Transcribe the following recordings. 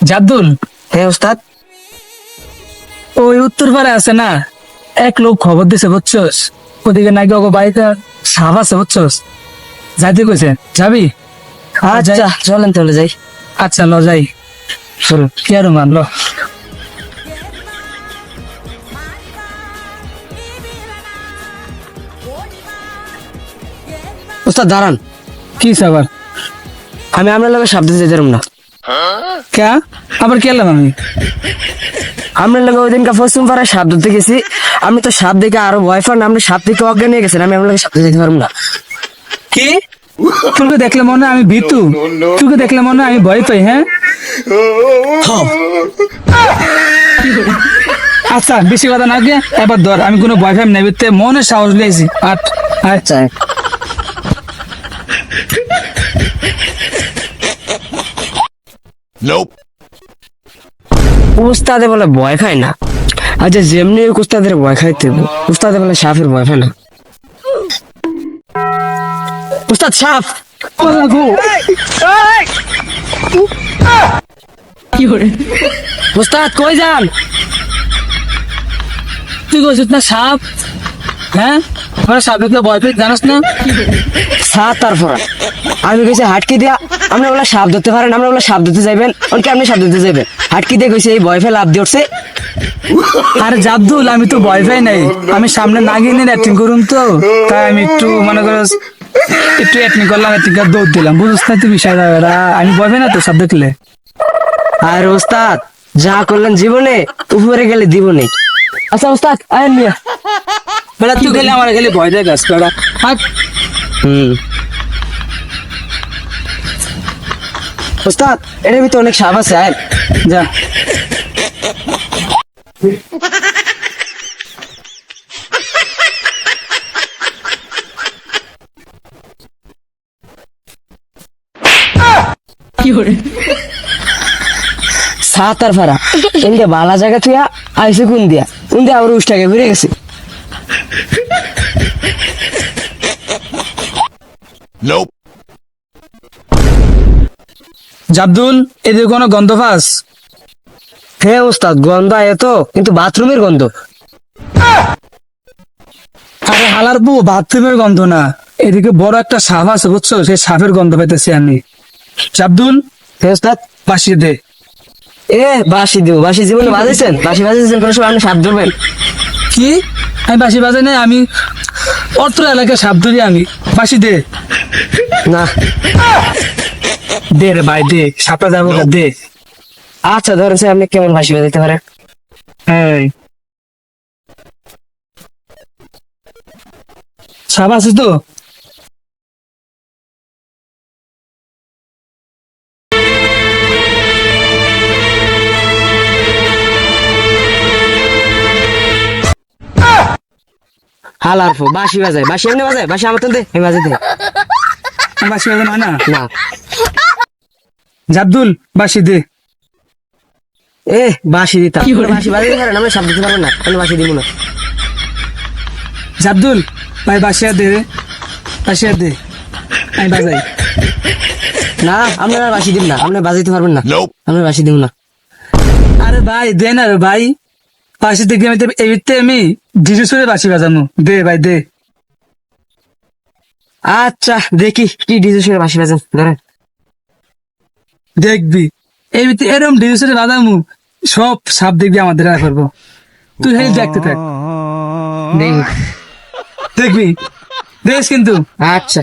জাদ্দুল, হ্যাঁ ওস্তাদ। ওই উত্তর পাড়ে আছে না, এক লোক খবর দিছে বুঝছস, ওদিকে নাকি ওকে বাড়িতে সাপ আছে বুঝছস, যাইতে কইছে, যাবি? আচ্ছা চলেন তাহলে যাই। আচ্ছা ল যাই, চল কি আর মান ল। ওস্তাদ দাঁড়ান, কি আবার? আমি আপনার লগে সাপ দিতে যেতাম না। কে আবার কি এলাম আমি? আপনার লগে ওই দিনকে পশ্চিম পাড়ায় সাপ ধরতে গেছি, আমি তো সাপ দেখে আরো ভয় পান, আপনি সাপ দেখে অজ্ঞান হয়ে গেছেন, আমি আপনার লগে সাপ দিতে যেতে পারবো না। কি? তোকে দেখলে মনে হয় আমি ভীতু, তোকে দেখলে মনে হয় আমি ভয় পাই? হ্যাঁ আচ্ছা, বেশি কথা না গিয়ে এবার ধর, আমি কোনো ভয় ফাই নেই, মনে সাহস লিয়েছি। আচ্ছা Nope. উস্তাদে বলে ভয় খায় না, আচ্ছা যেমনি উস্তাদের ভয় খাইতে উস্তাদে বলে সাপের ভয় খায় না। উস্তাদ সাপ! উস্তাদ কই যান? তুই কইছিস না সাপ? হ্যাঁ আমরা সাপ দেখলে ভয় পেয়ে জানাস না? সাপ তারপর আমি কইছি হাটকি দিয়া, আপনি বলে সাপ ধরতে পারেন, আমরা বলে সাপ ধরতে যাইবেন, ওকে আপনি সাপ ধরতে যাইবেন, হাটকি দিয়ে কইছে এই ভয় ফেলে লাভ দিয়ে উঠছে। আরে জাদ্দুল, আমি তো ভয় পাই নাই, আমি সামনে না গিয়ে অ্যাক্টিং করুন তো, তাই আমি একটু মনে করো একটু অ্যাক্টিং করলাম, অ্যাক্টিং করে দৌড় দিলাম, বুঝছ না তুই বিষয়টা? আমি ভয় পাই না তো সাপ দেখলে। আর ওস্তাদ যা করলেন জীবনে, উপরে গেলে দিবনে। আচ্ছা ওস্তাদ আয়েন মিয়া। বেলা তুই গেলে আমার গেলে ভয় দেয় গাছ বেড়া। ওস্তাদ এটার ভিতরে অনেক সাপ আছে, আয়েন। যা। সাত আর ফারা এমনি বালা জায়গা থুয়া আইসে কোন দিয়া আবার উষ্টাকে ঘুরে গেছে। Nope. জাদ্দুল, এদের কোনো গন্ধ পাস? হ্যাঁ ওস্তাদ গন্ধ আয় তো, কিন্তু বাথরুমের গন্ধ। আরে হালার বউ, বাথরুমের গন্ধ না, এদিকে বড় একটা সাপ আছে বুঝছো, সেই সাপের গন্ধ পাইতেছি আমি। জাদ্দুল, হ্যাঁ ওস্তাদ। বাসিয়ে দে। এ বাসি দিব, বাসি জীবনে বাজাইছেন? বাসি বাজাইছেন কোনো সময়? আপনি সাপ ধরবেন? কি? আমি বাসি বাজাই নাই, আমি অত্র এলাকায় সাপ ধরি আমি। বাসি দে। না। দে রে ভাই দে, সাপটা যাবো না, দে। আচ্ছা ধরেছে, আপনি কেমন বাসি বাজাইতে পারেন? এই সাপ আছিস তো? হালার ফো বাসি বাজায়, বাসি এমনি বাজায়, বাসি আমার তো দে, আমি বাজাই দে। বাসি বাজে না না? না। জাদ্দুল, বাসি দে। এ বাসি দিতাম, বাসি বাজাইতে পারেন, আমরা সাপ দিতে পারবো না, আমি বাসি দিব না। জাদ্দুল ভাই, বাসিয়া দে রে, বাসিয়া দে, আমি বাজাই। না আপনারা বাসি দিব না, আপনি বাজাইতে পারবেন না। Nope. আমরা বাসি দিব না। আরে ভাই দে না রে ভাই, বাসি দেখে আমি এবিতে আমি ডিজুসুরে বাসি বাজামু, দে ভাই দে। আচ্ছা দেখি কি ডিজে সুরে বাসি বাজান, ধরেন। দেখবি এবিতে এরম ডিজুসুরে বাজামু, সব সাপ দেখবি আমাদের রাখা করবো, তুই হেল দেখতে থাক, দেখবি দেখ কিন্তু। আচ্ছা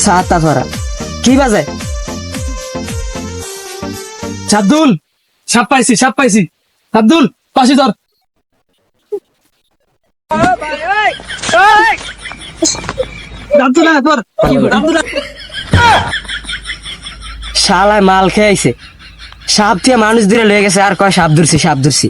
সাতা ফরা কি বাজায়? সাদ্দুল, সাপ পাইছি, সাপ পাইছি। সাদ্দুল, পাশে ধর। সাদ্দুল, ধর। সাদ্দুল, শালায় মাল খেয়েছে, সাপ দিয়ে মানুষ ধরে লয়ে গেছে, আর কয় সাপ ধরছি সাপ ধরছি।